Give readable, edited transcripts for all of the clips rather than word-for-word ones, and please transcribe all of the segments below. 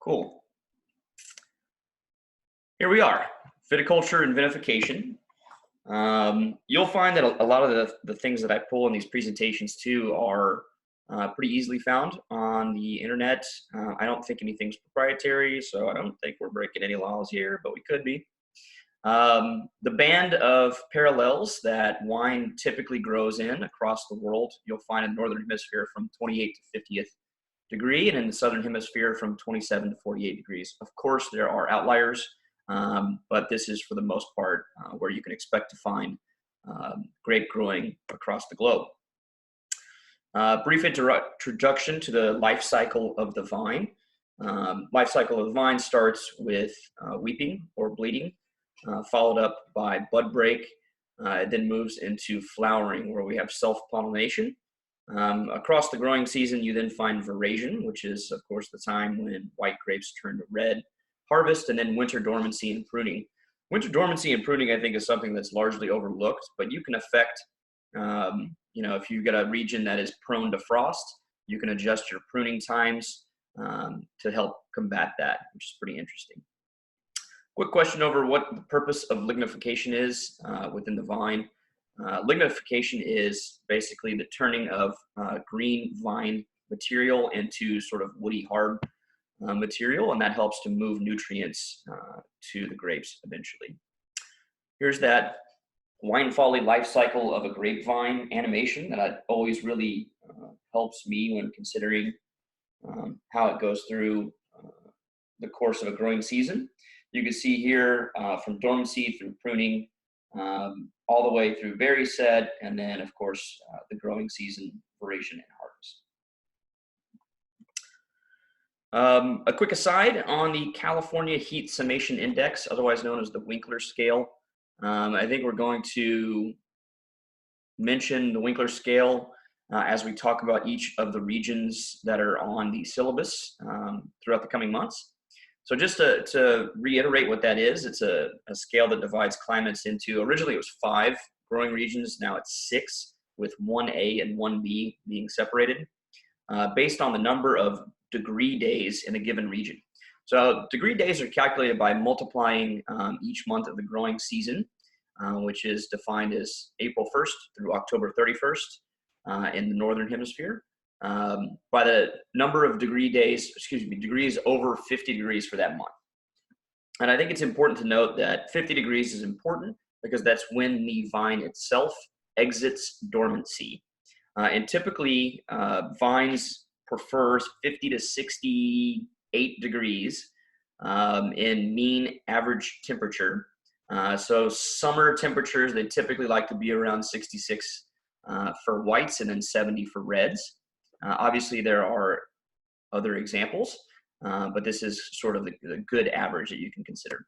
Cool. Here we are, viticulture and vinification. You'll find that a lot of the things that I pull in these presentations too are pretty easily found on the internet. I don't think anything's proprietary, so I don't think we're breaking any laws here, but we could be. The band of parallels that wine typically grows in across the world, you'll find in the Northern Hemisphere from 28 to 50th degree, and in the Southern Hemisphere from 27 to 48 degrees. Of course, there are outliers, but this is for the most part where you can expect to find grape growing across the globe. Brief introduction to the life cycle of the vine. Life cycle of the vine starts with weeping or bleeding, followed up by bud break. It then moves into flowering, where we have self-pollination. Across the growing season, you then find veraison, which is, of course, the time when white grapes turn to red, harvest, and then winter dormancy and pruning. Winter dormancy and pruning, I think, is something that's largely overlooked, but you can affect, if you've got a region that is prone to frost, you can adjust your pruning times to help combat that, which is pretty interesting. Quick question over what the purpose of lignification is within the vine. Lignification is basically the turning of green vine material into sort of woody hard material, and that helps to move nutrients to the grapes eventually. Here's that wine folly life cycle of a grapevine animation that always really helps me when considering how it goes through the course of a growing season. You can see here from dormancy through pruning, all the way through berry set, and then, of course, the growing season, veraison, and harvest. A quick aside on the California Heat Summation Index, otherwise known as the Winkler scale. I think we're going to mention the Winkler scale as we talk about each of the regions that are on the syllabus throughout the coming months. So just to reiterate what that is, it's a scale that divides climates into, originally it was 5 growing regions, now it's 6, with 1A and 1B being separated, based on the number of degree days in a given region. So degree days are calculated by multiplying each month of the growing season, which is defined as April 1st through October 31st in the Northern Hemisphere. By the number of degrees over 50 degrees for that month. And I think it's important to note that 50 degrees is important because that's when the vine itself exits dormancy. And typically, vines prefer 50 to 68 degrees in mean average temperature. So summer temperatures, they typically like to be around 66 for whites and then 70 for reds. Obviously, there are other examples, but this is sort of the good average that you can consider.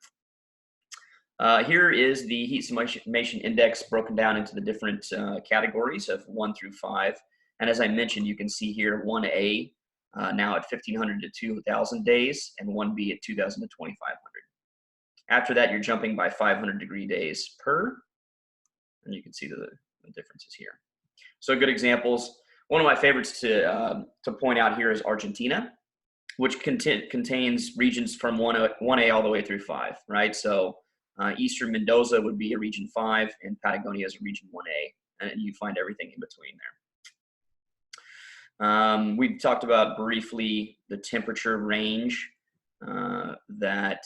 Here is the heat summation index broken down into the different categories of 1 through 5. And as I mentioned, you can see here 1A now at 1,500 to 2,000 days, and 1B at 2,000 to 2,500. After that, you're jumping by 500 degree days per, and you can see the differences here. So good examples. One of my favorites to point out here is Argentina, which contains regions from 1A all the way through 5, right? So Eastern Mendoza would be a region 5, and Patagonia is a region 1A, and you find everything in between there. We talked about briefly the temperature range that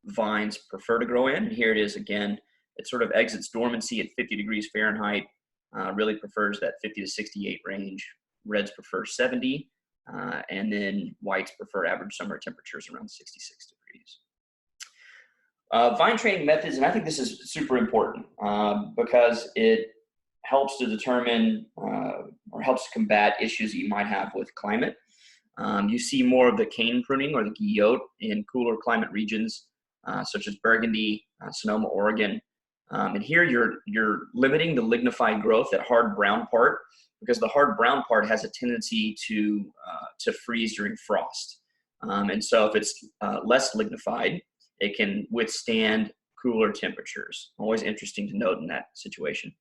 vines prefer to grow in. And here it is again. It sort of exits dormancy at 50 degrees Fahrenheit. Really prefers that 50 to 68 range. Reds prefer 70, and then whites prefer average summer temperatures around 66 degrees. Vine training methods, and I think this is super important because it helps to determine or helps to combat issues that you might have with climate. You see more of the cane pruning or the guillote in cooler climate regions such as Burgundy, Sonoma, Oregon. And here you're limiting the lignified growth, that hard brown part, because the hard brown part has a tendency to freeze during frost. And so if it's less lignified, it can withstand cooler temperatures. Always interesting to note in that situation.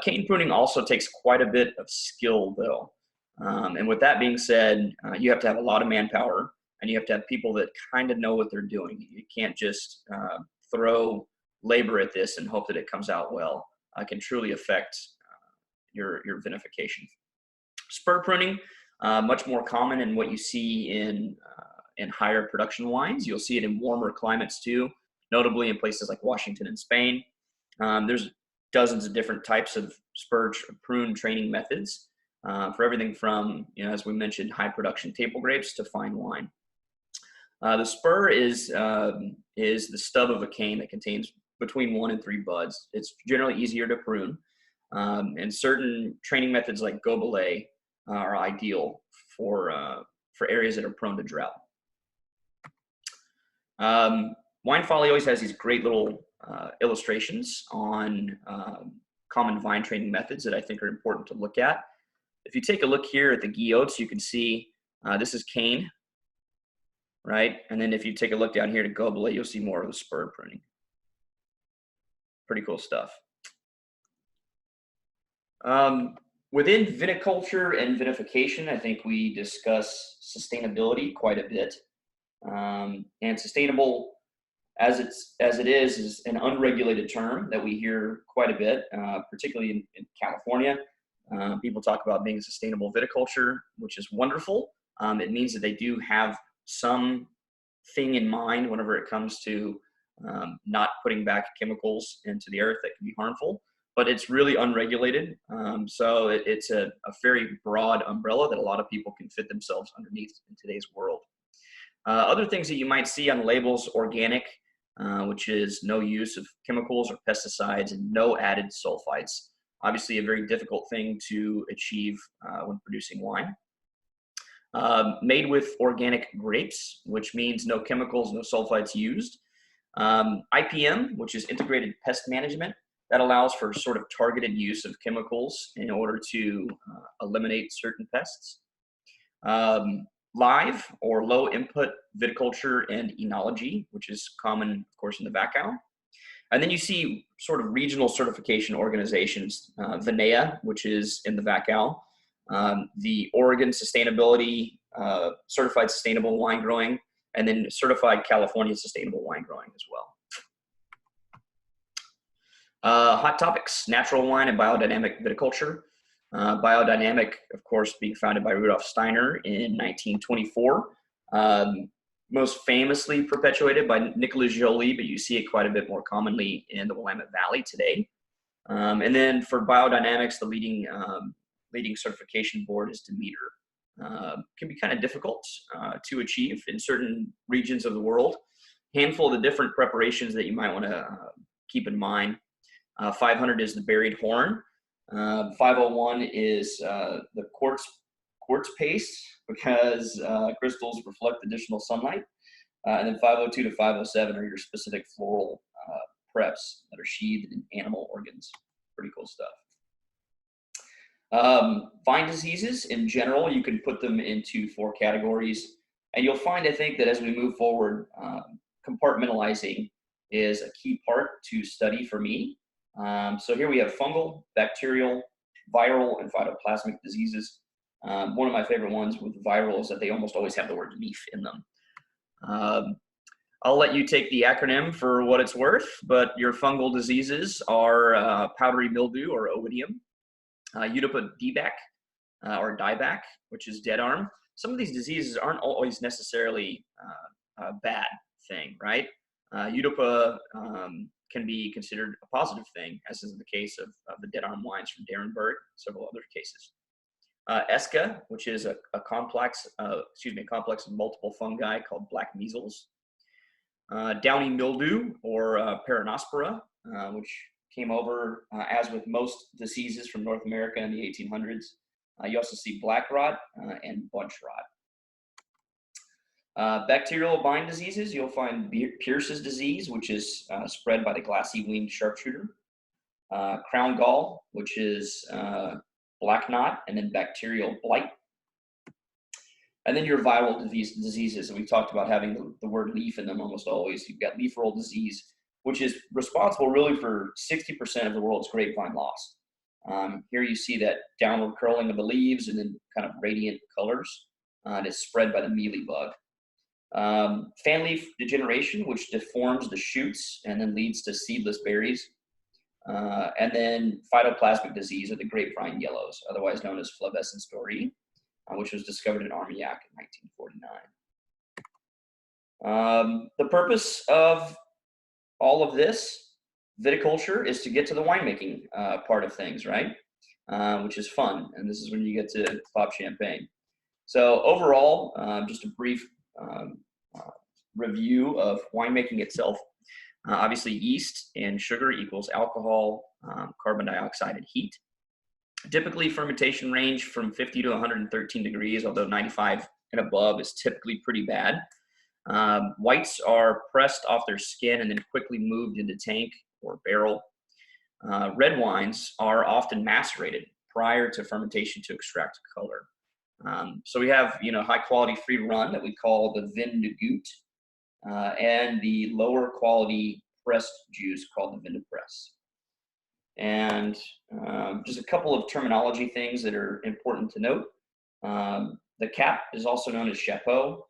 Cane pruning also takes quite a bit of skill though. And with that being said, you have to have a lot of manpower and you have to have people that kind of know what they're doing. You can't just throw labor at this and hope that it comes out well. It can truly affect your vinification. Spur pruning, much more common in what you see in higher production wines. You'll see it in warmer climates too, notably in places like Washington and Spain. There's dozens of different types of spur prune training methods for everything from, as we mentioned, high production table grapes to fine wine. The spur is the stub of a cane that contains between 1 and 3 buds. It's generally easier to prune, and certain training methods like gobelet are ideal for areas that are prone to drought. Wine Folly always has these great little illustrations on common vine training methods that I think are important to look at. If you take a look here at the guillotes, you can see this is cane, right? And then if you take a look down here to gobelet, you'll see more of the spur pruning. Pretty cool stuff. Within viticulture and vinification, I think we discuss sustainability quite a bit. And sustainable, as it is an unregulated term that we hear quite a bit, particularly in California. People talk about being a sustainable viticulture, which is wonderful. It means that they do have some thing in mind whenever it comes to not putting back chemicals into the earth that can be harmful, but it's really unregulated. So it's a very broad umbrella that a lot of people can fit themselves underneath in today's world. Other things that you might see on labels: organic, which is no use of chemicals or pesticides and no added sulfites. Obviously a very difficult thing to achieve when producing wine. Made with organic grapes, which means no chemicals, no sulfites used. IPM, which is integrated pest management, that allows for sort of targeted use of chemicals in order to eliminate certain pests. Live or low input viticulture and enology, which is common, of course, in the Wachau. And then you see sort of regional certification organizations, VINEA, which is in the Wachau, the Oregon Sustainability, Certified Sustainable Wine Growing, and then Certified California Sustainable Wine Growing as well. Hot topics: natural wine and biodynamic viticulture. Biodynamic, of course, being founded by Rudolph Steiner in 1924. Most famously perpetuated by Nicolas Joly, but you see it quite a bit more commonly in the Willamette Valley today. And then for biodynamics, the leading certification board is Demeter. Can be kind of difficult to achieve in certain regions of the world. Handful of the different preparations that you might want to keep in mind. 500 is the buried horn. 501 is the quartz paste, because crystals reflect additional sunlight. And then 502 to 507 are your specific floral preps that are sheathed in animal organs. Pretty cool stuff. Vine diseases in general, you can put them into 4 categories. And you'll find, I think, that as we move forward, compartmentalizing is a key part to study for me. So here we have fungal, bacterial, viral, and phytoplasmic diseases. One of my favorite ones with viral is that they almost always have the word leaf in them. I'll let you take the acronym for what it's worth, but your fungal diseases are powdery mildew or oidium, Utica dieback or dieback, which is dead arm. Some of these diseases aren't always necessarily a bad thing, right? Utica can be considered a positive thing, as is the case of the dead arm wines from Derenberg, several other cases. Esca, which is a complex of multiple fungi called black measles. Downy mildew or Peronospora, which came over as with most diseases from North America in the 1800s. You also see black rot and bunch rot. Bacterial vine diseases, you'll find Pierce's disease, which is spread by the glassy winged sharpshooter. Crown gall, which is black knot, and then bacterial blight. And then your viral diseases, and we talked about having the word leaf in them almost always. You've got leaf roll disease, which is responsible really for 60% of the world's grapevine loss. Here you see that downward curling of the leaves and then kind of radiant colors. And it's spread by the mealy bug. Fan leaf degeneration, which deforms the shoots and then leads to seedless berries. And then phytoplasmic disease, or the grapevine yellows, otherwise known as flavescens dorée, which was discovered in Armagnac in 1949. The purpose of all of this viticulture is to get to the winemaking part of things, right? Which is fun, and this is when you get to pop champagne. So overall, just a brief review of winemaking itself. Obviously, yeast and sugar equals alcohol, carbon dioxide, and heat. Typically, fermentation range from 50 to 113 degrees, although 95 and above is typically pretty bad. Whites are pressed off their skin and then quickly moved into tank or barrel. Red wines are often macerated prior to fermentation to extract color. So we have, high quality free run that we call the vin de goutte, and the lower quality pressed juice called the vin de presse. And just a couple of terminology things that are important to note. The cap is also known as chapeau.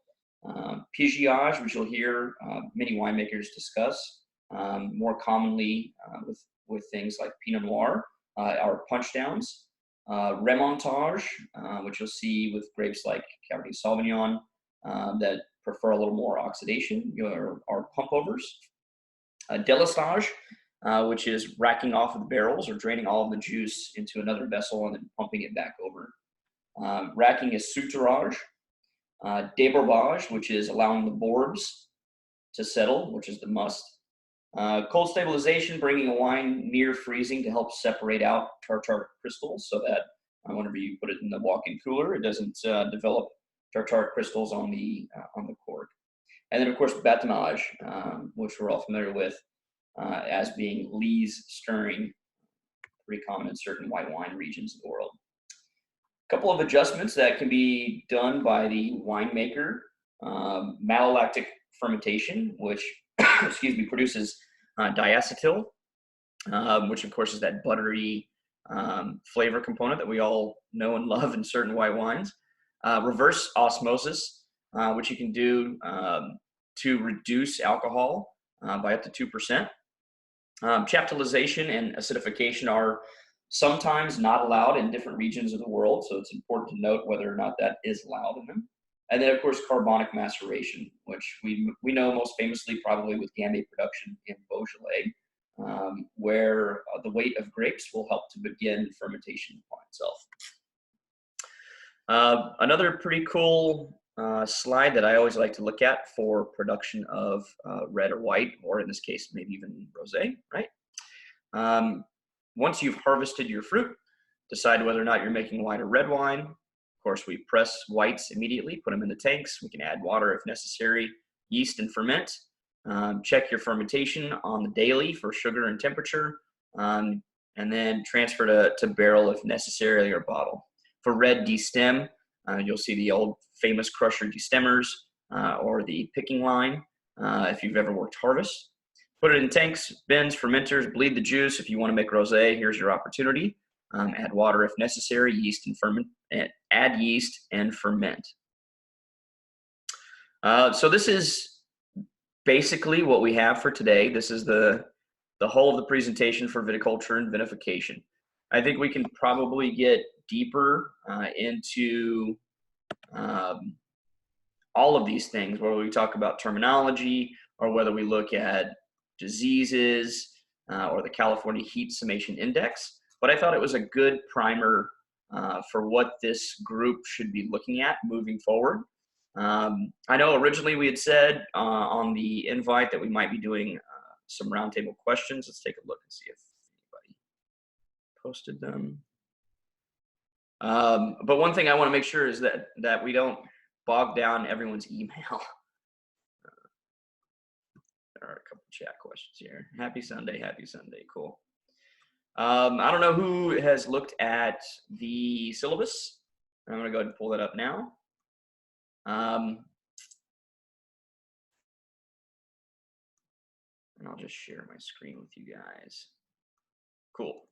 Pigeage, which you'll hear many winemakers discuss, more commonly with things like Pinot Noir, are punch downs. Remontage, which you'll see with grapes like Cabernet Sauvignon that prefer a little more oxidation, are pump overs. Délestage, which is racking off of the barrels or draining all of the juice into another vessel and then pumping it back over. Racking is souterrage. Débourbage, which is allowing the borbs to settle, which is the must. Cold stabilization, bringing a wine near freezing to help separate out tartar crystals so that whenever you put it in the walk-in cooler, it doesn't develop tartar crystals on the cork. And then, of course, batonnage, which we're all familiar with as being lees stirring, pretty common in certain white wine regions of the world. A couple of adjustments that can be done by the winemaker. Malolactic fermentation, which produces diacetyl, which of course is that buttery flavor component that we all know and love in certain white wines. Reverse osmosis, which you can do to reduce alcohol by up to 2%. Chaptalization and acidification are sometimes not allowed in different regions of the world, so it's important to note whether or not that is allowed in them. And then, of course, carbonic maceration, which we know most famously probably with Gamay production in Beaujolais, where the weight of grapes will help to begin fermentation upon itself. Another pretty cool slide that I always like to look at for production of red or white, or in this case, maybe even rosé, right? Once you've harvested your fruit, decide whether or not you're making white or red wine. Of course, we press whites immediately, put them in the tanks. We can add water if necessary, yeast and ferment. Check your fermentation on the daily for sugar and temperature, and then transfer to barrel if necessary or bottle. For red, destem. You'll see the old famous crusher destemmers or the picking line if you've ever worked harvest. Put it in tanks, bins, fermenters, bleed the juice. If you want to make rosé, here's your opportunity. Add water if necessary, yeast and ferment. Add yeast and ferment. So this is basically what we have for today. This is the whole of the presentation for viticulture and vinification. I think we can probably get deeper into all of these things, whether we talk about terminology or whether we look at diseases or the California Heat Summation Index. But I thought it was a good primer for what this group should be looking at moving forward. I know originally we had said on the invite that we might be doing some roundtable questions. Let's take a look and see if anybody posted them. But one thing I want to make sure is that we don't bog down everyone's email. There are a couple chat questions here. Happy Sunday, cool. I don't know who has looked at the syllabus. I'm going to go ahead and pull that up now. And I'll just share my screen with you guys. Cool.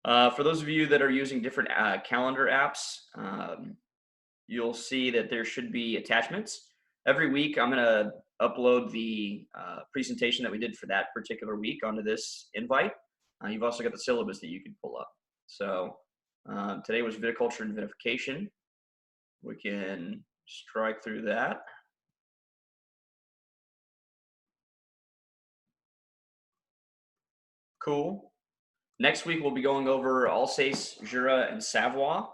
For those of you that are using different calendar apps, you'll see that there should be attachments. every week I'm going to upload the presentation that we did for that particular week onto this invite. You've also got the syllabus that you can pull up. So today was viticulture and vinification. We can strike through that. Cool. Next week we'll be going over Alsace, Jura, and Savoie.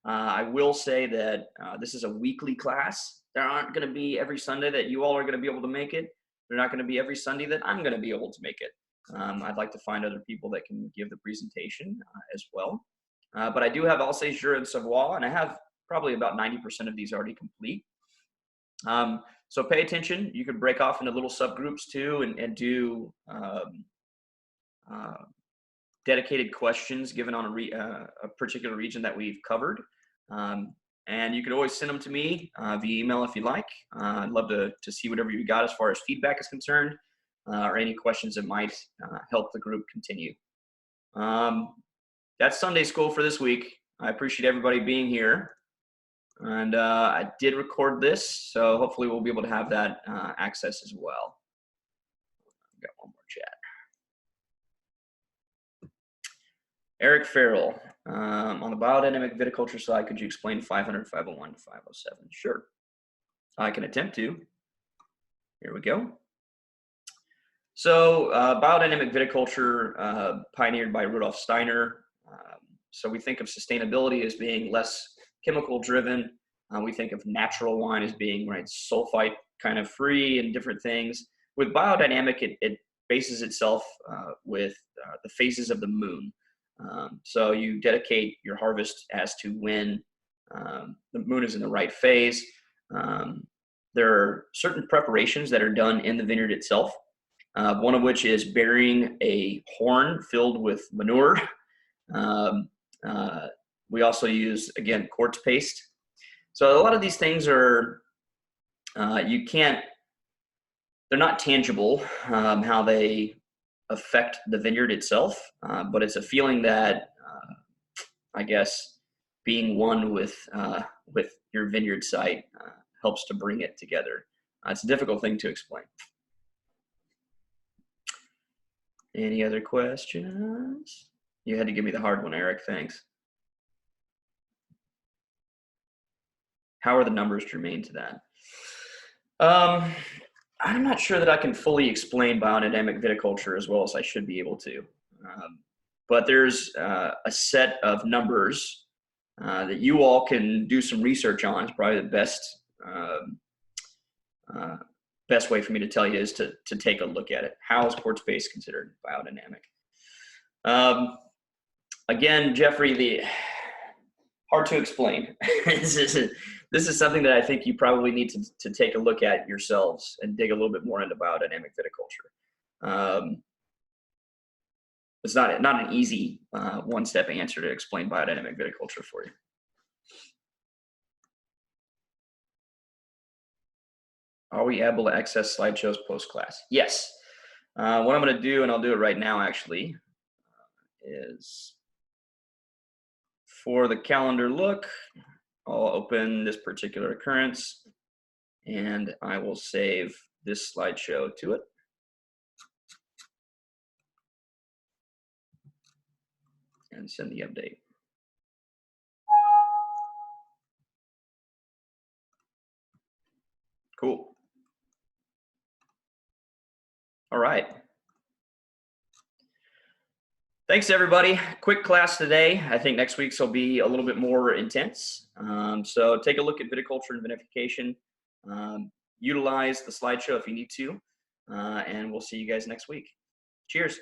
I will say that this is a weekly class. There aren't going to be every Sunday that you all are going to be able to make it. They're not going to be every Sunday that I'm going to be able to make it. I'd like to find other people that can give the presentation as well. But I do have Alsace, Jura, and Savoie, and I have probably about 90% of these already complete. So pay attention. You could break off into little subgroups too and do dedicated questions given on a particular region that we've covered. And you could always send them to me via email if you like. I'd love to see whatever you got as far as feedback is concerned, or any questions that might help the group continue. That's Sunday school for this week. I appreciate everybody being here. And I did record this, so hopefully we'll be able to have that access as well. I've got one more chat. Eric Farrell, on the biodynamic viticulture side, could you explain 500, 501 to 507? Sure, I can attempt to. Here we go. So biodynamic viticulture pioneered by Rudolph Steiner. So we think of sustainability as being less chemical driven. We think of natural wine as being sulfite kind of free and different things. With biodynamic, it bases itself with the phases of the moon. So you dedicate your harvest as to when the moon is in the right phase. There are certain preparations that are done in the vineyard itself, one of which is burying a horn filled with manure. We also use, again, quartz paste. So a lot of these things are, they're not tangible, how they affect the vineyard itself, but it's a feeling that, I guess, being one with your vineyard site helps to bring it together. It's a difficult thing to explain. Any other questions? You had to give me the hard one, Eric, thanks. How are the numbers germane to that? I'm not sure that I can fully explain biodynamic viticulture as well as I should be able to. But there's a set of numbers that you all can do some research on. It's probably the best way for me to tell you is to take a look at it. How is quartz paste considered biodynamic? Again, Jeffrey, hard to explain. This is something that I think you probably need to take a look at yourselves and dig a little bit more into biodynamic viticulture. It's not an easy one-step answer to explain biodynamic viticulture for you. Are we able to access slideshows post-class? Yes. What I'm going to do, and I'll do it right now actually, is for the calendar look, I'll open this particular occurrence and I will save this slideshow to it. And send the update. Cool. All right. Thanks, everybody. Quick class today. I think next week's will be a little bit more intense. So take a look at viticulture and vinification. Utilize the slideshow if you need to. And we'll see you guys next week. Cheers.